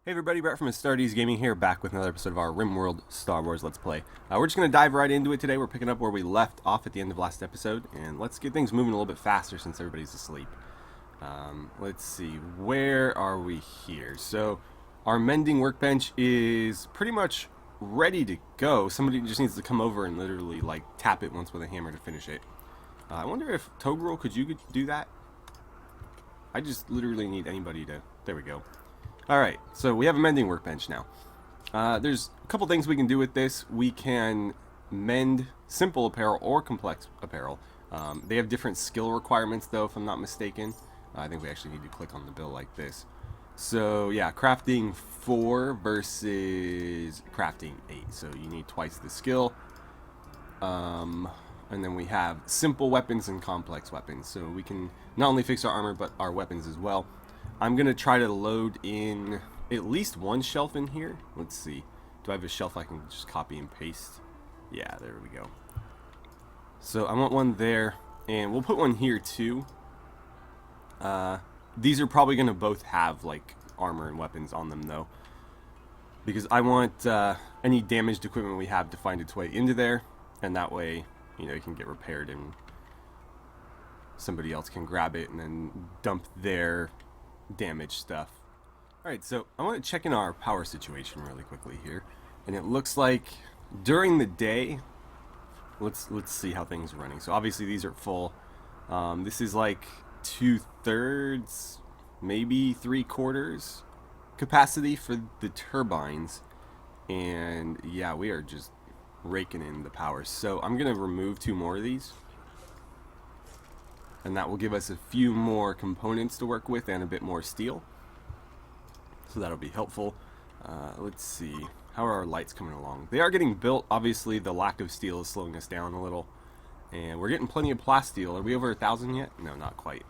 Hey everybody, Brett from AstartesGaming here, back with another episode of our RimWorld Star Wars Let's Play. We're just going to dive right into it today. We're picking up where we left off at the end of last episode, and let's get things moving a little bit faster since everybody's asleep. Let's see, where are we here? So, our Mending workbench is pretty much ready to go. Somebody just needs to come over and literally, like, tap it once with a hammer to finish it. I wonder if Togrel, could you do that? I just literally need anybody to... There we go. Alright, so we have a mending workbench now. There's a couple things we can do with this. We can mend simple apparel or complex apparel. They have different skill requirements though, if I'm not mistaken. I think we actually need to click on the bill like this. So yeah, crafting 4 versus crafting 8. So you need twice the skill. And then we have simple weapons and complex weapons. So we can not only fix our armor, but our weapons as well. I'm going to try to load in at least one shelf in here. Let's see. Do I have a shelf I can just copy and paste? Yeah, there we go. So I want one there, and we'll put one here too. These are probably going to both have like armor and weapons on them though, because I want any damaged equipment we have to find its way into there, and that way, you know, it can get repaired and somebody else can grab it and then dump their damaged stuff. Alright, so I want to check in our power situation really quickly here, and it looks like during the day, let's see how things are running. So obviously these are full. This is like 2/3, maybe 3/4 capacity for the turbines, and yeah, we are just raking in the power. So I'm gonna remove 2 more of these, and that will give us a few more components to work with and a bit more steel. So that'll be helpful. Let's see. How are our lights coming along? They are getting built. Obviously, the lack of steel is slowing us down a little. And we're getting plenty of plasteel. Are we over 1,000 yet? No, not quite.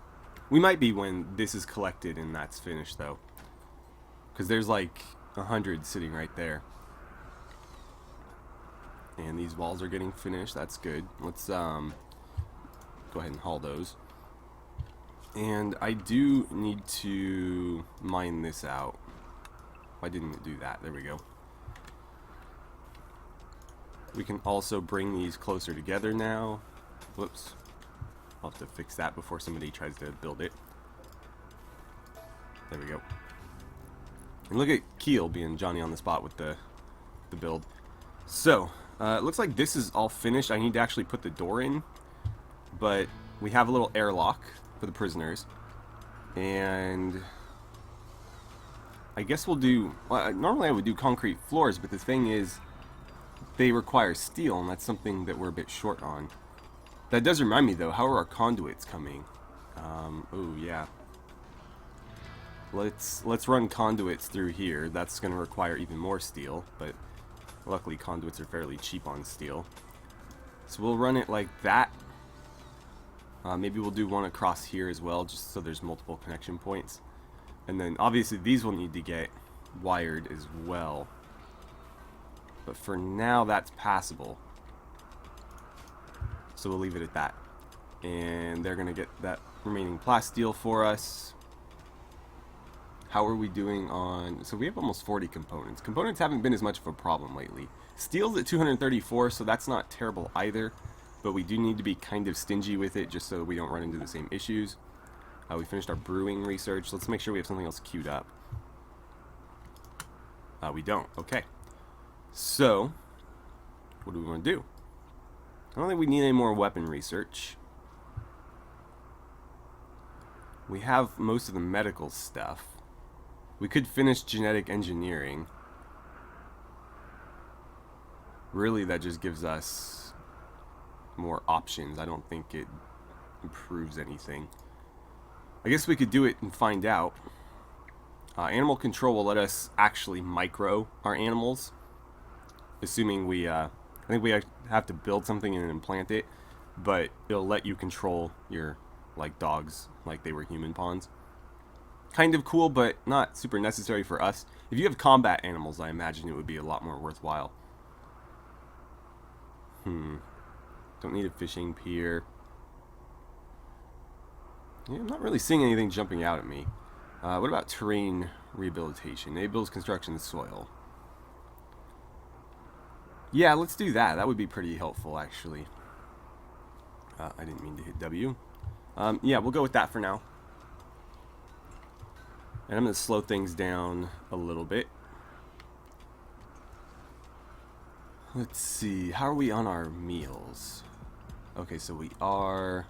We might be when this is collected and that's finished, though. Because there's like 100 sitting right there. And these walls are getting finished. That's good. Let's go ahead and haul those. And I do need to mine this out. Why didn't it do that? There we go. We can also bring these closer together now. Whoops. I'll have to fix that before somebody tries to build it. There we go. And look at Keel being Johnny on the spot with the build. So, it looks like this is all finished. I need to actually put the door in. But we have a little airlock for the prisoners, and I guess we'll do, well, normally I would do concrete floors, but the thing is they require steel, and that's something that we're a bit short on. That does remind me though, how are our conduits coming? Oh yeah, let's run conduits through here. That's going to require even more steel, but luckily conduits are fairly cheap on steel, so we'll run it like that. Maybe we'll do one across here as well, just so there's multiple connection points. And then obviously these will need to get wired as well. But for now that's passable. So we'll leave it at that. And they're going to get that remaining plasteel for us. How are we doing on... So we have almost 40 components. Components haven't been as much of a problem lately. Steel's at 234, so that's not terrible either. But we do need to be kind of stingy with it just so we don't run into the same issues. We finished our brewing research. Let's make sure we have something else queued up. We don't. Okay. So, what do we want to do? I don't think we need any more weapon research. We have most of the medical stuff. We could finish genetic engineering. Really, that just gives us more options. I don't think it improves anything. I guess we could do it and find out. Animal control will let us actually micro our animals, assuming we I think we have to build something and implant it, but it'll let you control your like dogs like they were human pawns. Kind of cool, but not super necessary for us. If you have combat animals, I imagine it would be a lot more worthwhile. Don't need a fishing pier. Yeah, I'm not really seeing anything jumping out at me. What about terrain Rehabilitation. Enables construction soil. Yeah, let's do that. That would be pretty helpful, actually. I didn't mean to hit W. Yeah, we'll go with that for now. And I'm going to slow things down a little bit. Let's see. How are we on our meals? Okay, so we are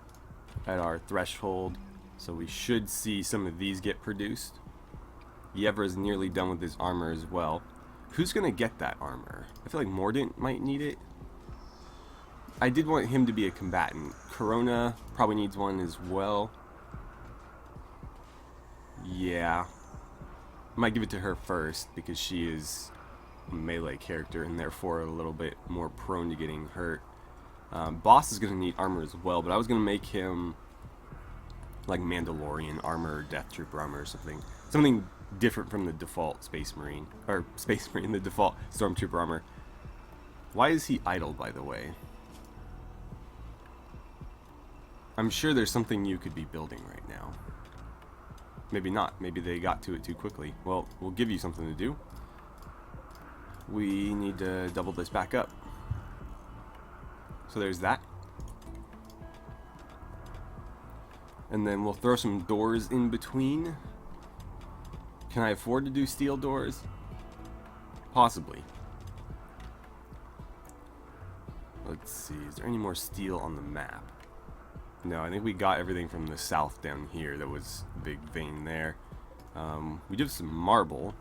at our threshold. So we should see some of these get produced. Yevra is nearly done with his armor as well. Who's going to get that armor? I feel like Mordant might need it. I did want him to be a combatant. Corona probably needs one as well. Yeah. I might give it to her first because she is a melee character and therefore a little bit more prone to getting hurt. Boss is going to need armor as well, but I was going to make him like Mandalorian armor or Death Trooper armor or something. Something different from the default Space Marine. Or Space Marine, the default Stormtrooper armor. Why is he idle, by the way? I'm sure there's something you could be building right now. Maybe not. Maybe they got to it too quickly. Well, we'll give you something to do. We need to double this back up. So there's that. And then we'll throw some doors in between. Can I afford to do steel doors? Possibly. Let's see. Is there any more steel on the map? No, I think we got everything from the south down here. There was a big vein there. We do have some marble.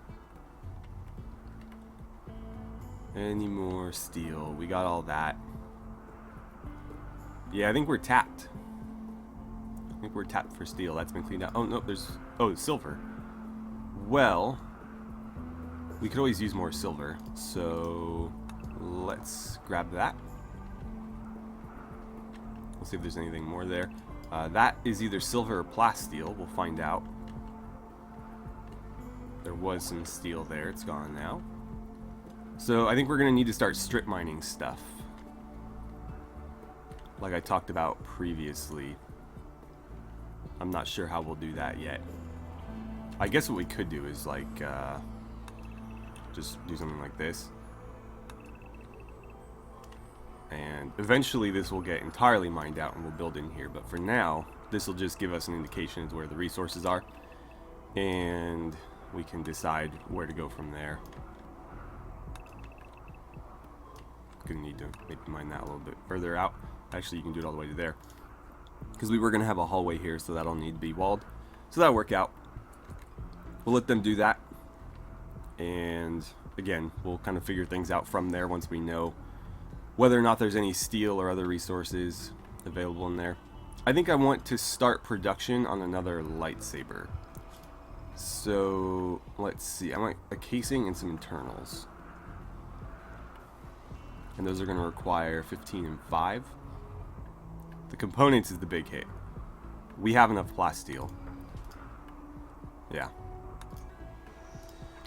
Any more steel? We got all that. Yeah, I think we're tapped. I think we're tapped for steel. That's been cleaned out. Oh, no, there's... Oh, silver. Well, we could always use more silver. So, let's grab that. We'll see if there's anything more there. That is either silver or plasteel. We'll find out. There was some steel there. It's gone now. So I think we're going to need to start strip mining stuff. Like I talked about previously. I'm not sure how we'll do that yet. I guess what we could do is like just do something like this. And eventually this will get entirely mined out and we'll build in here. But for now, this will just give us an indication of where the resources are. And we can decide where to go from there. Gonna need to maybe mine that a little bit further out. Actually, you can do it all the way to there. Because we were gonna have a hallway here, so that'll need to be walled. So that'll work out. We'll let them do that. And again, we'll kind of figure things out from there once we know whether or not there's any steel or other resources available in there. I think I want to start production on another lightsaber. So, let's see. I want a casing and some internals. And those are going to require 15 and 5. The components is the big hit. We have enough plasteel. Yeah.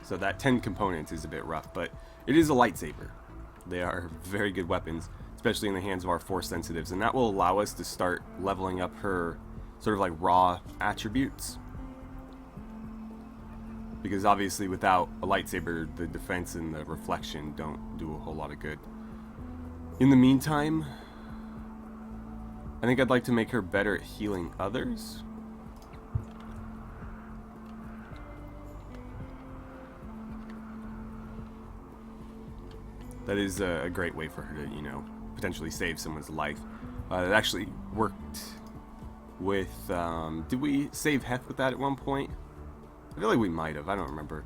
So that 10 components is a bit rough, but it is a lightsaber. They are very good weapons, especially in the hands of our force sensitives, and that will allow us to start leveling up her sort of like raw attributes. Because obviously without a lightsaber, the defense and the reflection don't do a whole lot of good. In the meantime, I think I'd like to make her better at healing others. That is a great way for her to, you know, potentially save someone's life. It actually worked with, did we save Heth with that at one point? I feel like we might have, I don't remember.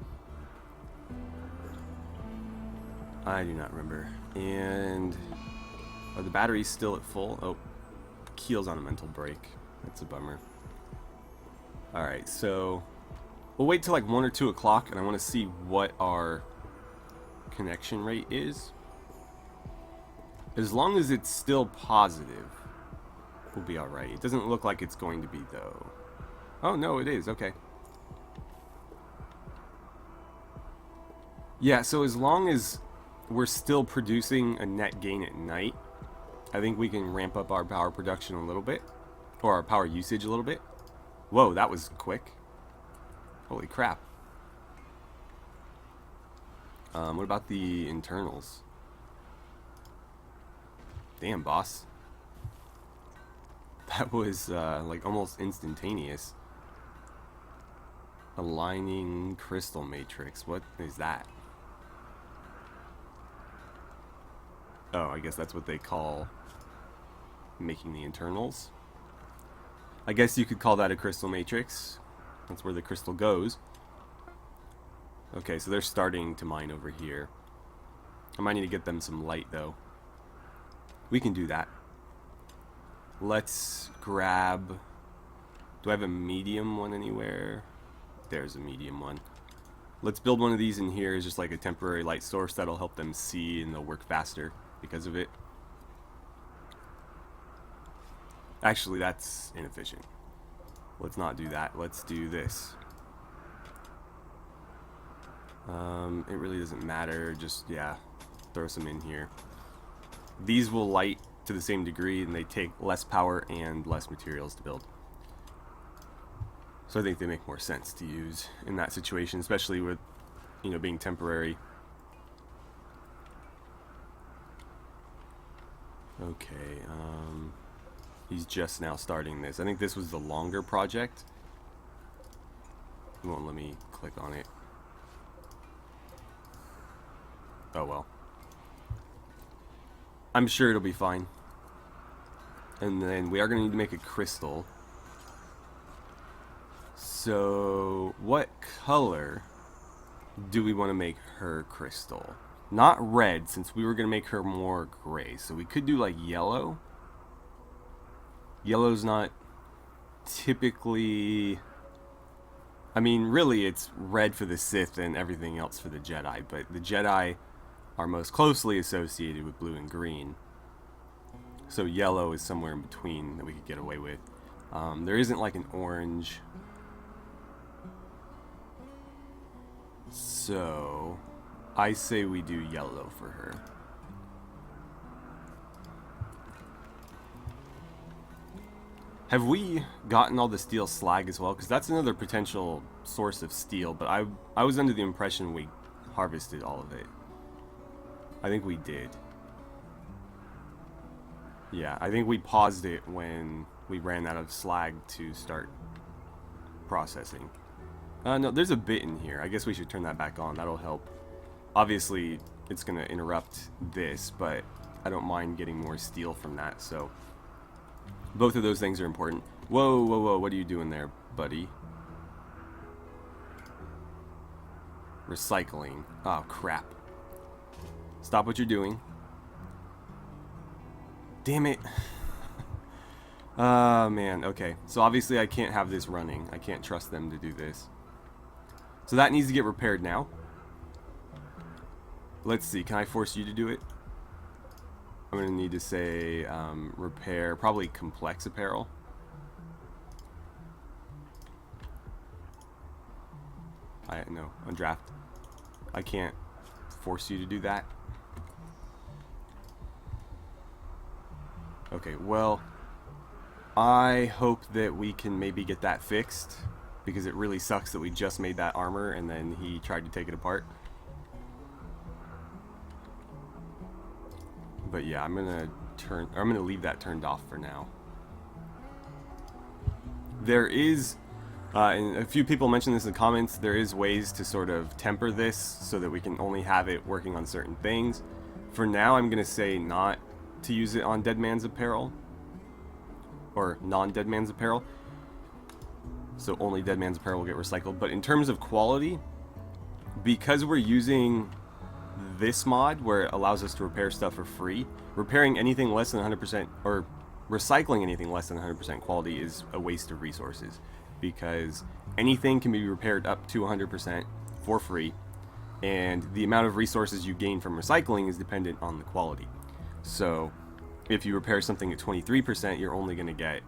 I do not remember. And are the batteries still at full? Oh, Keel's on a mental break. That's a bummer. Alright, so we'll wait till like 1 or 2 o'clock, and I want to see what our connection rate is. As long as it's still positive, we'll be alright. It doesn't look like it's going to be, though. Oh, no, it is. Okay. Yeah, so as long as we're still producing a net gain at night, I think we can ramp up our power production a little bit. Or our power usage a little bit. Whoa, that was quick. Holy crap. What about the internals? Damn, boss. That was like almost instantaneous. Aligning crystal matrix. What is that? Oh, I guess that's what they call making the internals. I guess you could call that a crystal matrix. That's where the crystal goes. Okay, so they're starting to mine over here. I might need to get them some light, though. We can do that. Let's grab... Do I have a medium one anywhere? There's a medium one. Let's build one of these in here as just like a temporary light source that'll help them see and they'll work faster because of it. Actually, that's inefficient. Let's not do that. Let's do this. It really doesn't matter. Just, yeah, throw some in here. These will light to the same degree and they take less power and less materials to build. So I think they make more sense to use in that situation, especially with, you know, being temporary. Okay, he's just now starting this. I think this was the longer project. It won't let me click on it. Oh well. I'm sure it'll be fine. And then we are going to need to make a crystal. So, what color do we want to make her crystal? Not red, since we were going to make her more gray. So we could do like yellow. Yellow's not typically... I mean, really it's red for the Sith and everything else for the Jedi. But the Jedi are most closely associated with blue and green. So yellow is somewhere in between that we could get away with. There isn't like an orange... So, I say we do yellow for her. Have we gotten all the steel slag as well? Because that's another potential source of steel, but I was under the impression we harvested all of it. I think we did. Yeah, I think we paused it when we ran out of slag to start processing. No, there's a bit in here. I guess we should turn that back on. That'll help. Obviously, it's going to interrupt this, but I don't mind getting more steel from that, so... Both of those things are important. Whoa, whoa, whoa, what are you doing there, buddy? Recycling. Oh, crap. Stop what you're doing. Damn it. Man, okay. So obviously I can't have this running. I can't trust them to do this. So that needs to get repaired now. Let's see, can I force you to do it? I'm going to need to say repair, probably complex apparel. No, undraft. I can't force you to do that. Okay, well, I hope that we can maybe get that fixed, because it really sucks that we just made that armor and then he tried to take it apart. But yeah, I'm gonna leave that turned off for now. There is, and a few people mentioned this in the comments, there is ways to sort of temper this so that we can only have it working on certain things. For now, I'm gonna say not to use it on Dead Man's apparel, or non-Dead Man's apparel. So only Dead Man's apparel will get recycled. But in terms of quality, because we're using this mod where it allows us to repair stuff for free, repairing anything less than 100%, or recycling anything less than 100% quality is a waste of resources, because anything can be repaired up to 100% for free, and the amount of resources you gain from recycling is dependent on the quality. So if you repair something at 23%, you're only going to get,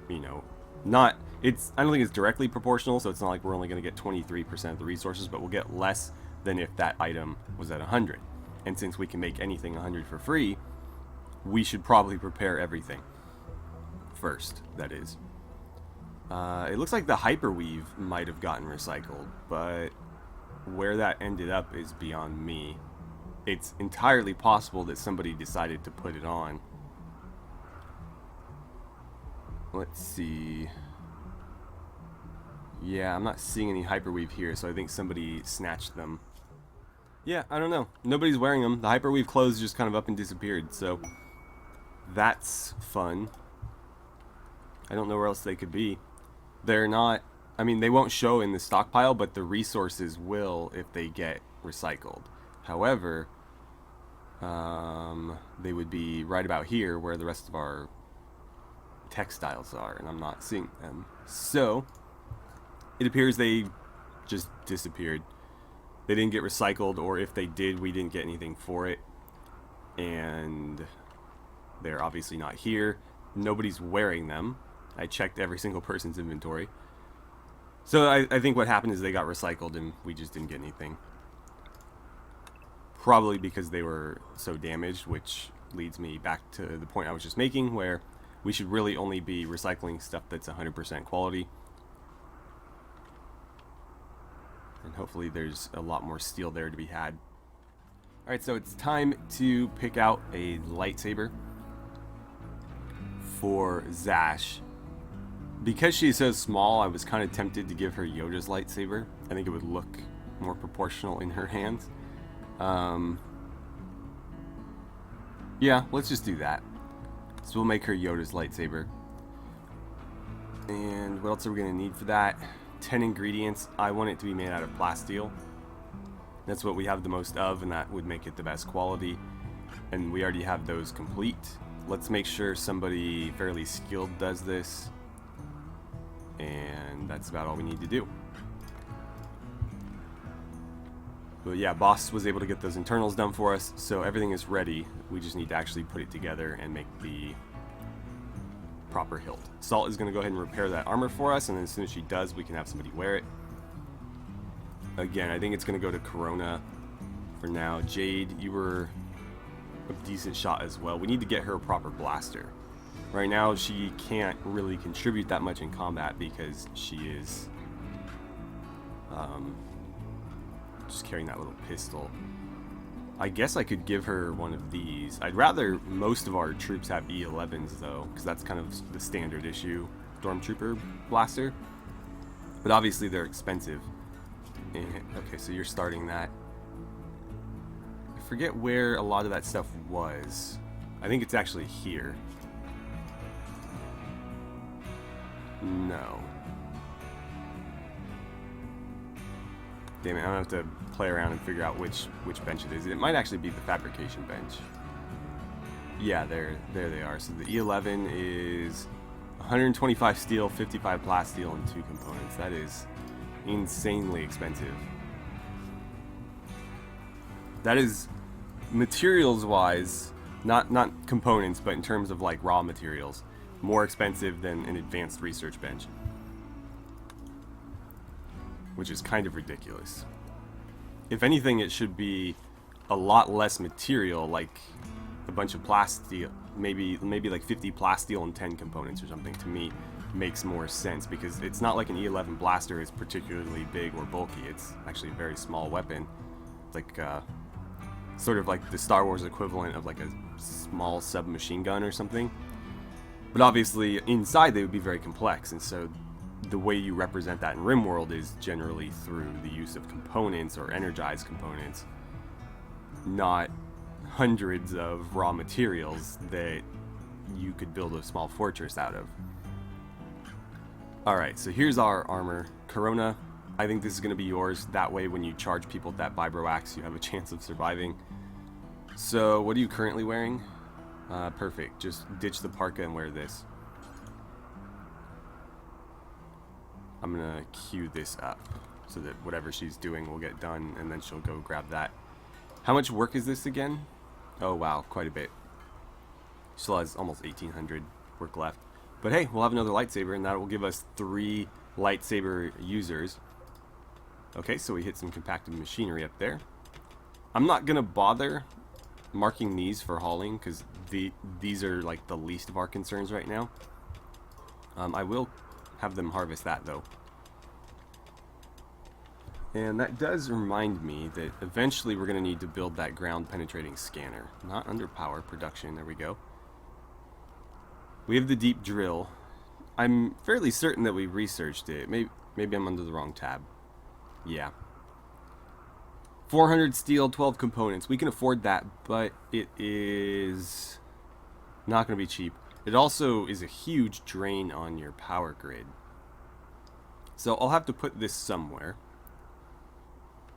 you know, I don't think it's directly proportional, so it's not like we're only going to get 23% of the resources, but we'll get less than if that item was at 100. And since we can make anything 100 for free, we should probably prepare everything first, that is. It looks like the hyperweave might have gotten recycled, but where that ended up is beyond me. It's entirely possible that somebody decided to put it on. Let's see. Yeah, I'm not seeing any hyperweave here, so I think somebody snatched them. Yeah, I don't know. Nobody's wearing them. The hyperweave clothes just kind of up and disappeared, so that's fun. I don't know where else they could be. They're not, I mean, they won't show in the stockpile, but the resources will if they get recycled. However, they would be right about here where the rest of our textiles are, and I'm not seeing them. So it appears they just disappeared. They didn't get recycled, or if they did, we didn't get anything for it. And they're obviously not here. Nobody's wearing them. I checked every single person's inventory. So I think what happened is they got recycled and we just didn't get anything. Probably because they were so damaged, which leads me back to the point I was just making, where we should really only be recycling stuff that's 100% quality. And hopefully there's a lot more steel there to be had. Alright, so it's time to pick out a lightsaber for Zash. Because she's so small, I was kind of tempted to give her Yoda's lightsaber. I think it would look more proportional in her hands. Yeah, let's just do that. So we'll make her Yoda's lightsaber. And what else are we going to need for that? 10 ingredients. I want it to be made out of plasteel. That's what we have the most of, and that would make it the best quality. And we already have those complete. Let's make sure somebody fairly skilled does this. And that's about all we need to do. But yeah, boss was able to get those internals done for us, so everything is ready. We just need to actually put it together and make the proper hilt. Salt is going to go ahead and repair that armor for us, and then as soon as she does, we can have somebody wear it. Again, I think it's going to go to Corona for now. Jade, you were a decent shot as well. We need to get her a proper blaster. Right now, she can't really contribute that much in combat because she is just carrying that little pistol. I guess I could give her one of these. I'd rather most of our troops have E11s though, because that's kind of the standard issue Stormtrooper blaster. But obviously they're expensive. And, okay, so you're starting that. I forget where a lot of that stuff was. I think it's actually here. No. Damn it, I'm gonna have to play around and figure out which bench it is. It might actually be the fabrication bench. Yeah, there they are. So the E11 is 125 steel, 55 plasteel, and 2 components. That is insanely expensive. That is materials-wise, not components, but in terms of like raw materials, more expensive than an advanced research bench, which is kind of ridiculous. If anything, it should be a lot less material, like a bunch of plasteel, maybe like 50 plasteel and 10 components or something. To me, makes more sense because it's not like an E11 blaster is particularly big or bulky. It's actually a very small weapon, like sort of like the Star Wars equivalent of like a small submachine gun or something. But obviously, inside they would be very complex, and so the way you represent that in RimWorld is generally through the use of components or energized components, not hundreds of raw materials that you could build a small fortress out of. Alright, so here's our armor. Corona, I think this is going to be yours. That way when you charge people with that vibro axe, you have a chance of surviving. So, what are you currently wearing? Perfect. Just ditch the parka and wear this. I'm gonna queue this up so that whatever she's doing will get done, and then she'll go grab that. How much work is this again? Oh wow, quite a bit. Still has almost 1800 work left. But hey, we'll have another lightsaber, and that will give us 3 lightsaber users. Okay, so we hit some compacted machinery up there. I'm not gonna bother marking these for hauling because these are like the least of our concerns right now. I will have them harvest that though. And that does remind me that eventually we're going to need to build that ground penetrating scanner. Not under power production. There we go. We have the deep drill. I'm fairly certain that we researched it. Maybe I'm under the wrong tab. Yeah. 400 steel, 12 components. We can afford that, but it is not going to be cheap. It also is a huge drain on your power grid. So I'll have to put this somewhere.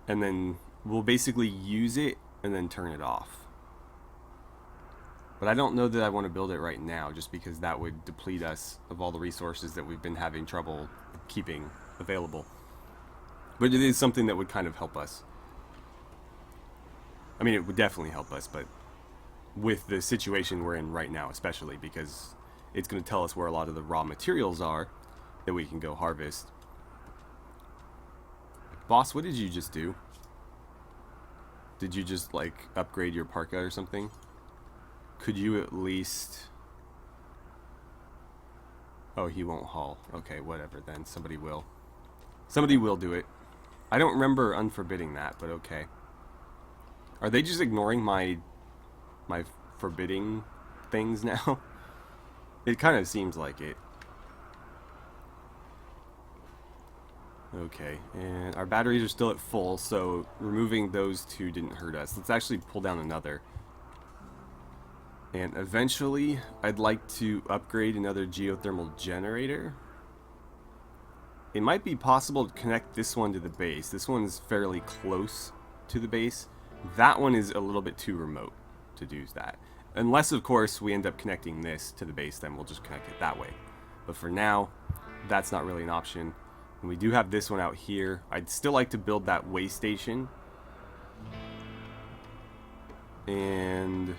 And then we'll basically use it and then turn it off. But I don't know that I want to build it right now, just because that would deplete us of all the resources that we've been having trouble keeping available. But it is something that would kind of help us. I mean, it would definitely help us, but with the situation we're in right now, especially, because it's going to tell us where a lot of the raw materials are that we can go harvest. Boss, what did you just do? Did you just, like, upgrade your parka or something? Could you at least... Oh, he won't haul. Okay, whatever then. Somebody will. Somebody will do it. I don't remember unforbidding that, but okay. Are they just ignoring my forbidding things now? It kind of seems like it. Okay, and our batteries are still at full, so removing those two didn't hurt us. Let's actually pull down another. And eventually, I'd like to upgrade another geothermal generator. It might be possible to connect this one to the base. This one's fairly close to the base. That one is a little bit too remote to do that. Unless, of course, we end up connecting this to the base, then we'll just connect it that way. But for now, that's not really an option. And we do have this one out here. I'd still like to build that way station. And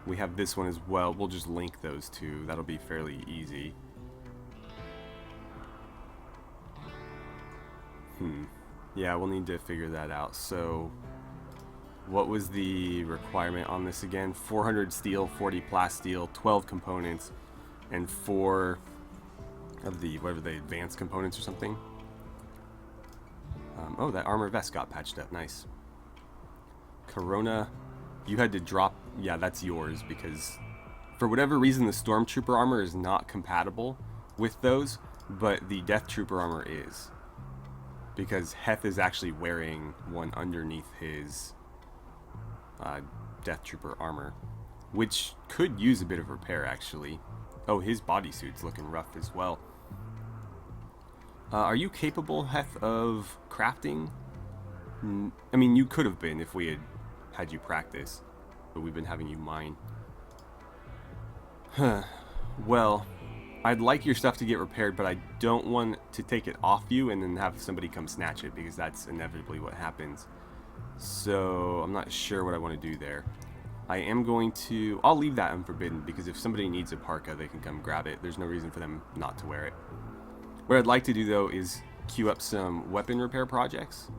we have this one as well. We'll just link those two. That'll be fairly easy. Yeah, we'll need to figure that out. So, what was the requirement on this again? 400 steel, 40 plasteel, 12 components, and 4 of the, whatever the advanced components or something. Oh, that armor vest got patched up. Nice. Corona, you had to drop... Yeah, that's yours, because for whatever reason the Stormtrooper armor is not compatible with those, but the Death Trooper armor is. Because Heth is actually wearing one underneath his Death Trooper armor, which could use a bit of repair, actually. Oh, his bodysuit's looking rough as well. Are you capable, Heth, of crafting? I mean, you could have been if we had you practice, but we've been having you mine. Well, I'd like your stuff to get repaired, but I don't want to take it off you and then have somebody come snatch it, because that's inevitably what happens. So, I'm not sure what I want to do there. I am going to... I'll leave that unforbidden, because if somebody needs a parka, they can come grab it. There's no reason for them not to wear it. What I'd like to do, though, is queue up some weapon repair projects.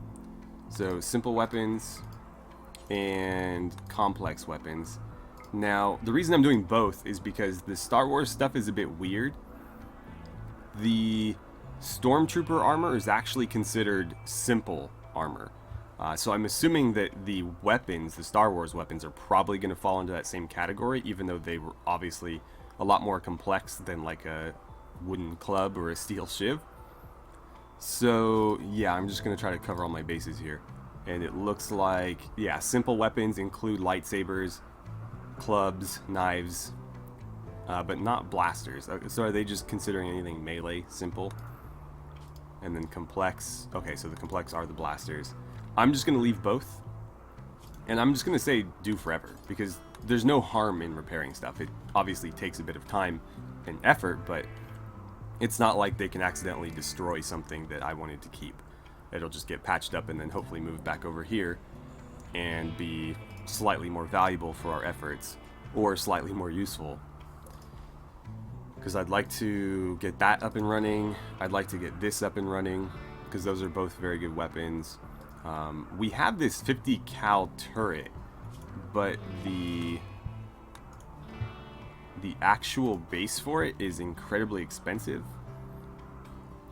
So, simple weapons and complex weapons. Now, the reason I'm doing both is because the Star Wars stuff is a bit weird. The Stormtrooper armor is actually considered simple armor. So I'm assuming that the weapons, the Star Wars weapons, are probably going to fall into that same category, even though they were obviously a lot more complex than like a wooden club or a steel shiv. So yeah, I'm just going to try to cover all my bases here. And it looks like, yeah, simple weapons include lightsabers, clubs, knives, but not blasters. So are they just considering anything melee simple? And then complex, okay, so the complex are the blasters. I'm just going to leave both, and I'm just going to say do forever, because there's no harm in repairing stuff. It obviously takes a bit of time and effort, but it's not like they can accidentally destroy something that I wanted to keep. It'll just get patched up and then hopefully moved back over here and be slightly more valuable for our efforts, or slightly more useful. Because I'd like to get that up and running. I'd like to get this up and running, because those are both very good weapons. We have this 50 cal turret, but the actual base for it is incredibly expensive.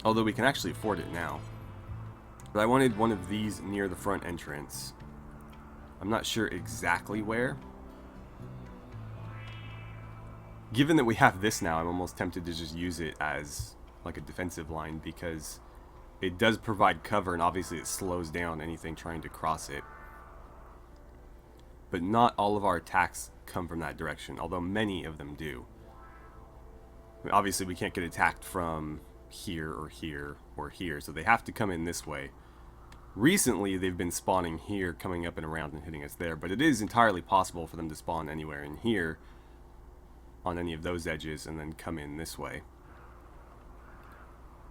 Although we can actually afford it now. But I wanted one of these near the front entrance. I'm not sure exactly where. Given that we have this now, I'm almost tempted to just use it as like a defensive line because it does provide cover, and obviously it slows down anything trying to cross it. But not all of our attacks come from that direction, although many of them do. I mean, obviously we can't get attacked from here or here or here, so they have to come in this way. Recently they've been spawning here, coming up and around and hitting us there, but it is entirely possible for them to spawn anywhere in here on any of those edges and then come in this way.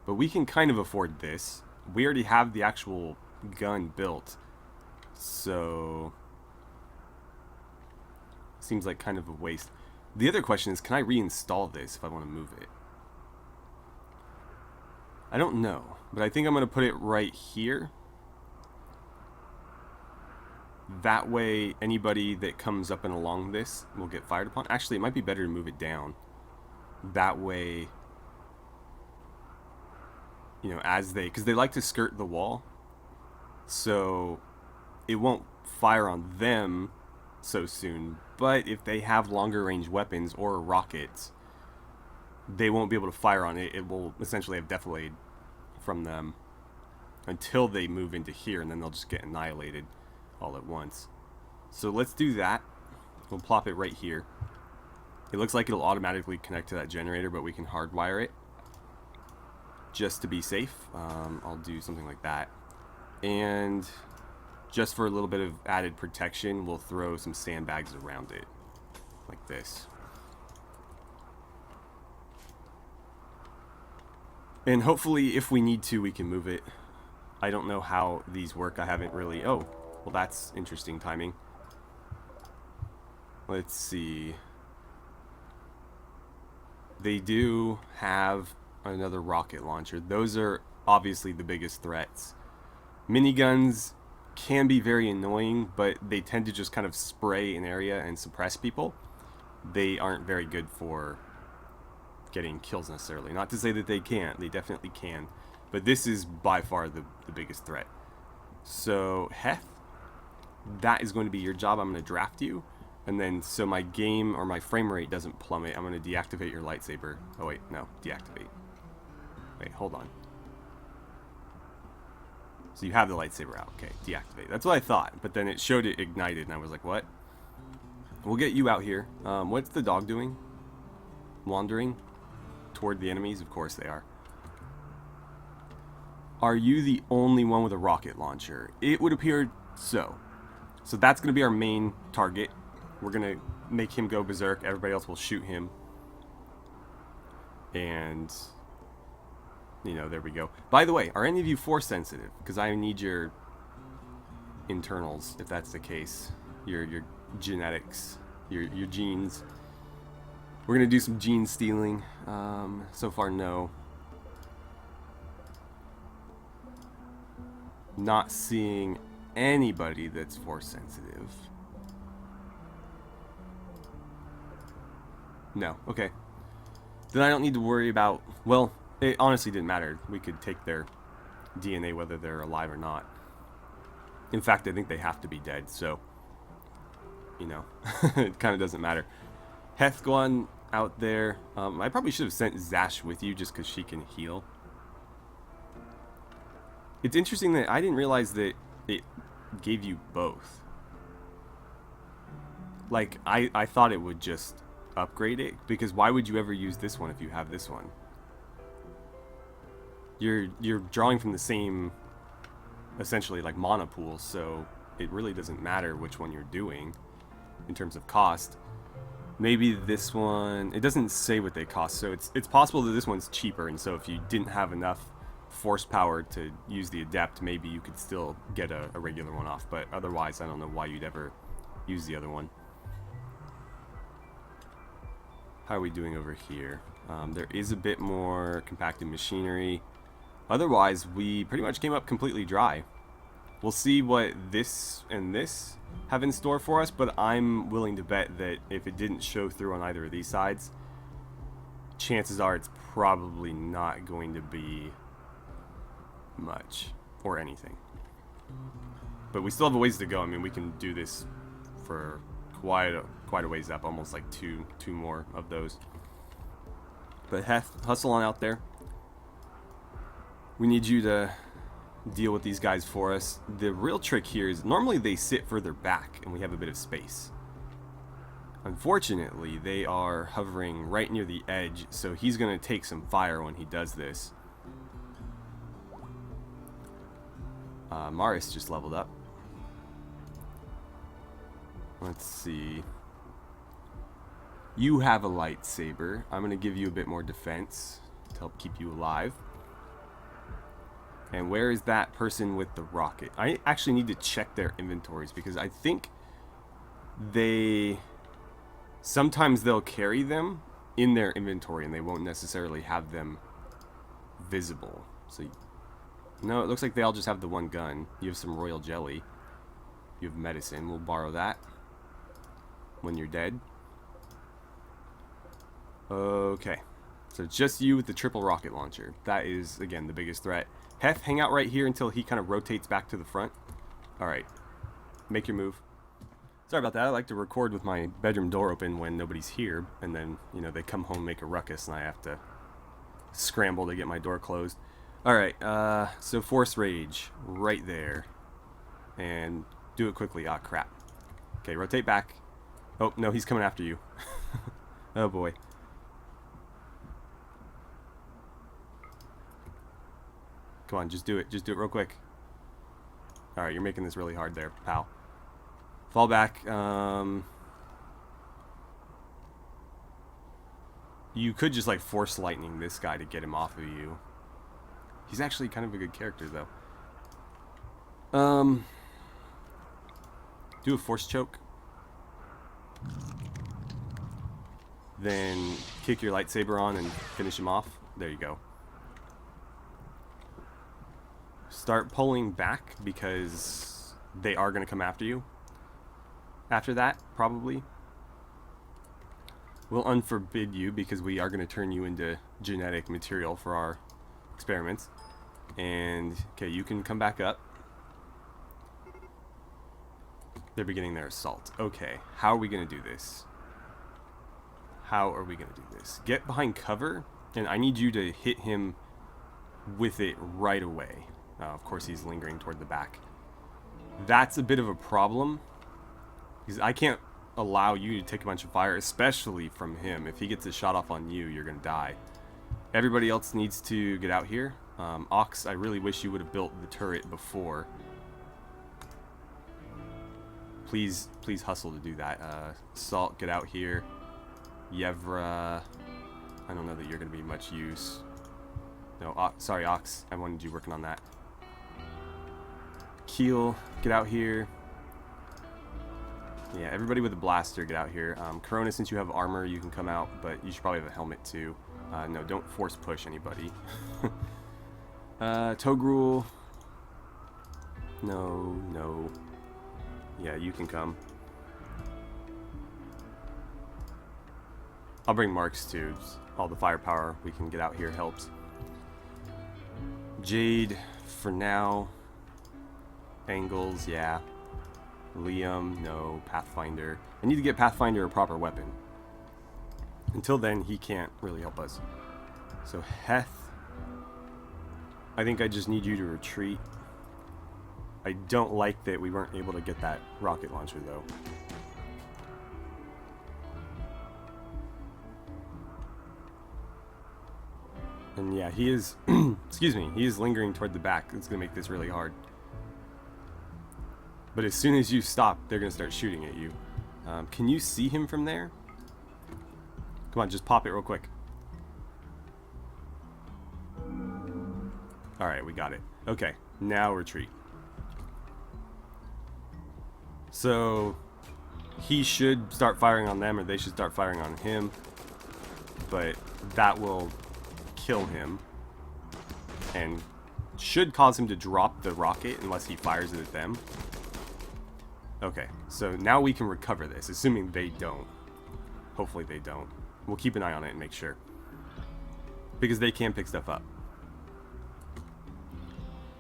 But we can kind of afford this. We already have the actual gun built, so seems like kind of a waste. The other question is, can I reinstall this if I want to move it? I don't know, but I think I'm going to put it right here. That way, anybody that comes up and along this will get fired upon. Actually, it might be better to move it down. That way, you know, as they, because they like to skirt the wall, so it won't fire on them so soon. But if they have longer range weapons or rockets, they won't be able to fire on it. It will essentially have defilade from them until they move into here, and then they'll just get annihilated all at once. So let's do that. We'll plop it right here. It looks like it'll automatically connect to that generator, but we can hardwire it just to be safe. I'll do something like that. And just for a little bit of added protection, we'll throw some sandbags around it, like this. And hopefully, if we need to, we can move it. I don't know how these work. I haven't really... Oh, well, that's interesting timing. Let's see. They do have another rocket launcher. Those are obviously the biggest threats. Miniguns can be very annoying, but they tend to just kind of spray an area and suppress people. They aren't very good for getting kills necessarily. Not to say that they can't. They definitely can. But this is by far the biggest threat. So, Heth, that is going to be your job. I'm going to draft you. And then, so my game or my frame rate doesn't plummet, I'm going to deactivate your lightsaber. Oh, wait, no, deactivate. Wait, hold on. So you have the lightsaber out. Okay, deactivate. That's what I thought, but then it showed it ignited, and I was like, what? We'll get you out here. What's the dog doing? Wandering toward the enemies? Of course they are. Are you the only one with a rocket launcher? It would appear so. So that's going to be our main target. We're going to make him go berserk. Everybody else will shoot him. And, you know, there we go. By the way, are any of you force sensitive? Because I need your internals, if that's the case. Your genetics, your genes. We're going to do some gene stealing. So far, no. Not seeing anybody that's force sensitive. No, okay. Then I don't need to worry about... Well, it honestly didn't matter. We could take their DNA whether they're alive or not. In fact, I think they have to be dead, so... You know, it kind of doesn't matter. Heth, go on out there. I probably should have sent Zash with you just because she can heal. It's interesting that I didn't realize that it gave you both. Like, I thought it would just upgrade it, because why would you ever use this one if you have this one? You're drawing from the same, essentially, like, mana pool, so it really doesn't matter which one you're doing in terms of cost. Maybe this one, it doesn't say what they cost, so it's possible that this one's cheaper, and so if you didn't have enough force power to use the adept, maybe you could still get a regular one off, but otherwise I don't know why you'd ever use the other one. How are we doing over here? There is a bit more compacted machinery. Otherwise, we pretty much came up completely dry. We'll see what this and this have in store for us, but I'm willing to bet that if it didn't show through on either of these sides, chances are it's probably not going to be much. or anything. But we still have a ways to go. I mean, we can do this for quite a ways up, almost like two more of those. But hustle on out there. We need you to deal with these guys for us. The real trick here is normally they sit further back and we have a bit of space. Unfortunately, they are hovering right near the edge, so he's going to take some fire when he does this. Maris just leveled up. Let's see. You have a lightsaber. I'm going to give you a bit more defense to help keep you alive. And where is that person with the rocket? I actually need to check their inventories because I think sometimes they'll carry them in their inventory and they won't necessarily have them visible. So, no, it looks like they all just have the one gun. You have some royal jelly. You have medicine. We'll borrow that when you're dead. Okay. So it's just you with the triple rocket launcher. That is, again, the biggest threat. Hef, hang out right here until he kind of rotates back to the front. Alright. Make your move. Sorry about that. I like to record with my bedroom door open when nobody's here. And then, you know, they come home, make a ruckus, and I have to scramble to get my door closed. Alright, so Force Rage. Right there. And do it quickly. Ah, crap. Okay, rotate back. Oh, no, he's coming after you. Oh, boy. Come on, just do it. Just do it real quick. Alright, you're making this really hard there, pal. Fall back. You could just, like, force lightning this guy to get him off of you. He's actually kind of a good character, though. Do a force choke. Then kick your lightsaber on and finish him off. There you go. Start pulling back because they are going to come after you. After that, probably. We'll unforbid you because we are going to turn you into genetic material for our experiments. And, okay, you can come back up. They're beginning their assault. Okay, how are we going to do this? How are we going to do this? Get behind cover, and I need you to hit him with it right away. Of course, he's lingering toward the back. That's a bit of a problem, because I can't allow you to take a bunch of fire, especially from him. If he gets a shot off on you, you're going to die. Everybody else needs to get out here. Ox, I really wish you would have built the turret before. Please hustle to do that. Salt, get out here. Yevra, I don't know that you're going to be much use. No, sorry, Ox. I wanted you working on that. Keel, get out here. Yeah, everybody with a blaster, get out here. Corona, since you have armor, you can come out, but you should probably have a helmet too. No, don't force push anybody. Togrul. No. Yeah, you can come. I'll bring Marks too. Just all the firepower we can get out here helps. Jade, for now. Angles, yeah. Liam, no. Pathfinder. I need to get Pathfinder a proper weapon. Until then, he can't really help us. So, Heth. I think I just need you to retreat. I don't like that we weren't able to get that rocket launcher, though. And yeah, he is, excuse me, he is lingering toward the back. It's going to make this really hard. But as soon as you stop, they're going to start shooting at you. Can you see him from there? Come on, just pop it real quick. Alright, we got it. Okay, now retreat. So, he should start firing on them, or they should start firing on him. But that will kill him. And should cause him to drop the rocket unless he fires it at them. Okay, so now we can recover this, assuming they don't. Hopefully they don't. We'll keep an eye on it and make sure. Because they can pick stuff up.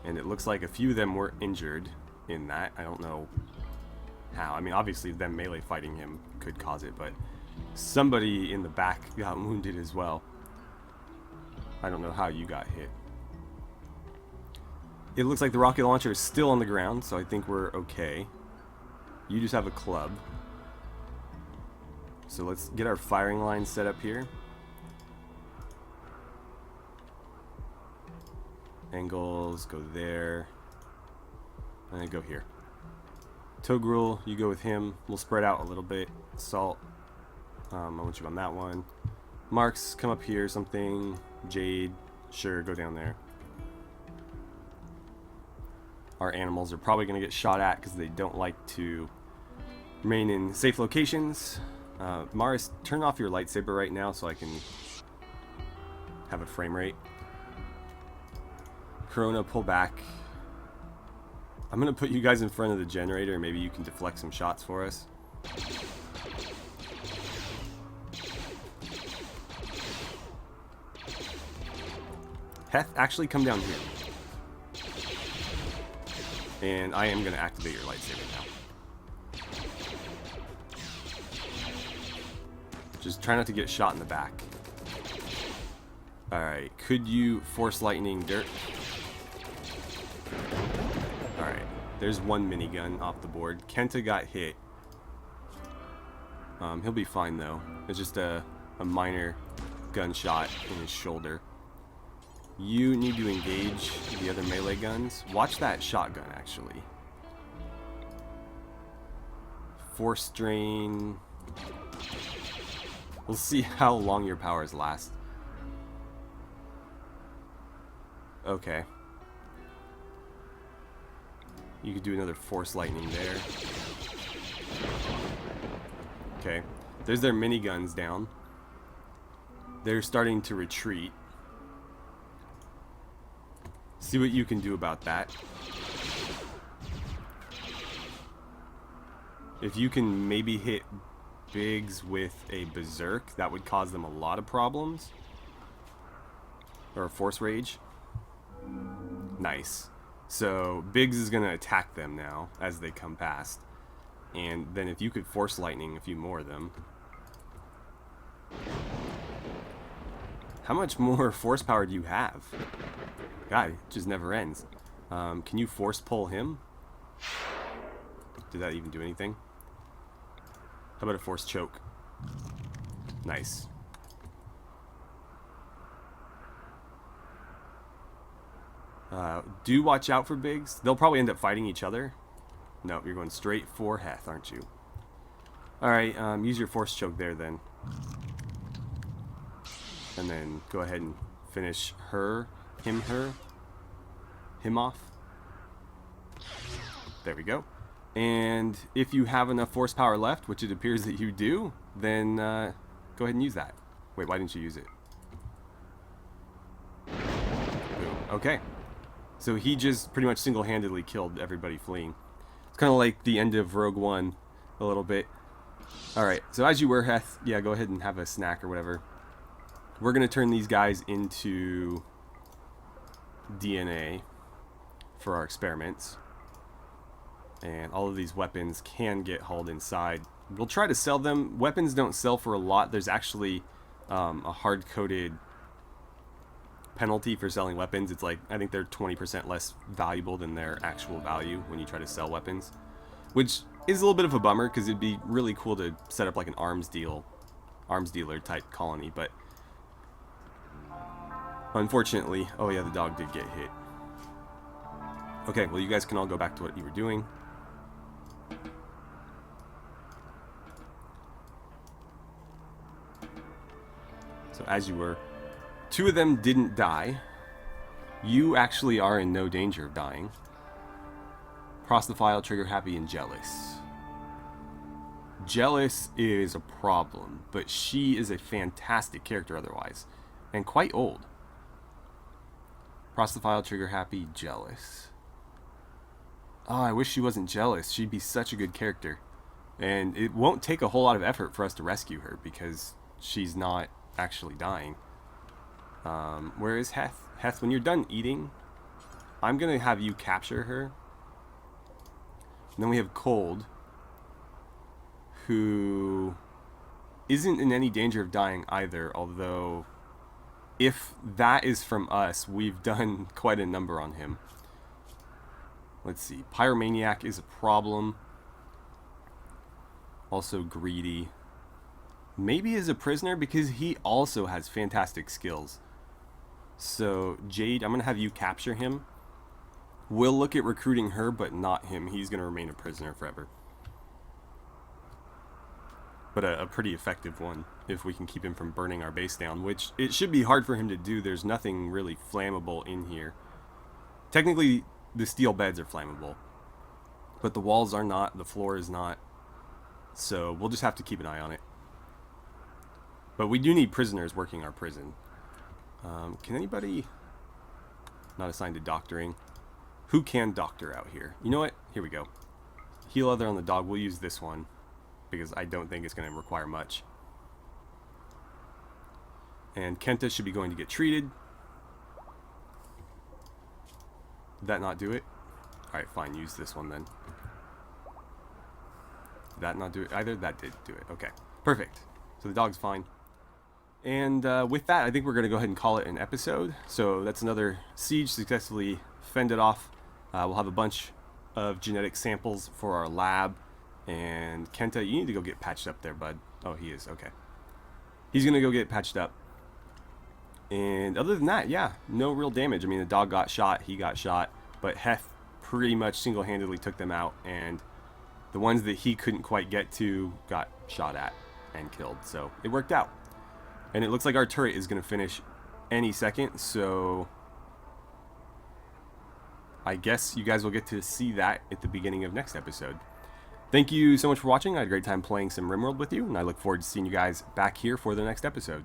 And it looks like a few of them were injured in that. I don't know how. I mean, obviously them melee fighting him could cause it, but somebody in the back got wounded as well. I don't know how you got hit. It looks like the rocket launcher is still on the ground, so I think we're okay. You just have a club. So let's get our firing line set up here. Angles, go there. And then go here. Togrul, you go with him. We'll spread out a little bit. Salt, I want you on that one. Marks, come up here, something. Jade, sure, go down there. Our animals are probably going to get shot at because they don't like to remain in safe locations. Maris, turn off your lightsaber right now so I can have a frame rate. Corona, pull back. I'm going to put you guys in front of the generator. Maybe you can deflect some shots for us. Heth, actually come down here. And I am going to activate your lightsaber now. Just try not to get shot in the back. Alright, could you force lightning dirt? Alright, there's one minigun off the board. Kenta got hit. He'll be fine though. It's just a minor gunshot in his shoulder. You need to engage the other melee guns. Watch that shotgun, actually. Force drain. We'll see how long your powers last. Okay. You could do another force lightning there. Okay. There's their miniguns down. They're starting to retreat. See what you can do about that. If you can maybe hit Biggs with a Berserk, that would cause them a lot of problems. Or a Force Rage. Nice. So Biggs is going to attack them now as they come past. And then if you could Force Lightning a few more of them. How much more force power do you have? God, it just never ends. Can you force pull him? Did that even do anything? How about a force choke? Nice. Do watch out for Biggs. They'll probably end up fighting each other. No, you're going straight for Heth, aren't you? Alright, use your force choke there then. And then go ahead and finish him off. There we go. And if you have enough force power left, which it appears that you do, then go ahead and use that. Wait, why didn't you use it? Boom. Okay. So he just pretty much single-handedly killed everybody fleeing. It's kind of like the end of Rogue One a little bit. Alright, so as you were, Heth, yeah, go ahead and have a snack or whatever. We're going to turn these guys into DNA for our experiments. And all of these weapons can get hauled inside. We'll try to sell them. Weapons don't sell for a lot. There's actually a hard-coded penalty for selling weapons. It's like, I think they're 20% less valuable than their actual value when you try to sell weapons. Which is a little bit of a bummer, because it'd be really cool to set up like an arms dealer type colony, but unfortunately, oh yeah, the dog did get hit. Okay, well you guys can all go back to what you were doing. So as you were, two of them didn't die. You actually are in no danger of dying. Prostophile, trigger happy, and jealous. Jealous is a problem, but she is a fantastic character otherwise, and quite old. Prostophile, trigger happy, jealous. Oh, I wish she wasn't jealous. She'd be such a good character. And it won't take a whole lot of effort for us to rescue her, because she's not actually dying. Where is Heth? Heth, when you're done eating, I'm going to have you capture her. And then we have Cold, who isn't in any danger of dying either, although if that is from us, we've done quite a number on him. Let's see. Pyromaniac is a problem. Also Greedy. Maybe is a prisoner because he also has fantastic skills. So Jade, I'm going to have you capture him. We'll look at recruiting her, but not him. He's going to remain a prisoner forever. But a pretty effective one if we can keep him from burning our base down, which it should be hard for him to do. There's nothing really flammable in here. Technically, the steel beds are flammable, but the walls are not, the floor is not. So we'll just have to keep an eye on it. But we do need prisoners working our prison. Can anybody not assigned to doctoring? Who can doctor out here? You know what? Here we go. Heal other on the dog. We'll use this one because I don't think it's going to require much. And Kenta should be going to get treated. Did that not do it? Alright, fine. Use this one then. Did that not do it either? That did do it. Okay. Perfect. So the dog's fine. And with that, I think we're going to go ahead and call it an episode. So that's another siege successfully fended off. We'll have a bunch of genetic samples for our lab. And Kenta, you need to go get patched up there, bud. Oh, he is. Okay. He's going to go get patched up. And other than that, yeah, no real damage. I mean, the dog got shot, he got shot, but Hef pretty much single-handedly took them out. And the ones that he couldn't quite get to got shot at and killed. So it worked out. And it looks like our turret is going to finish any second, so I guess you guys will get to see that at the beginning of next episode. Thank you so much for watching. I had a great time playing some RimWorld with you, and I look forward to seeing you guys back here for the next episode.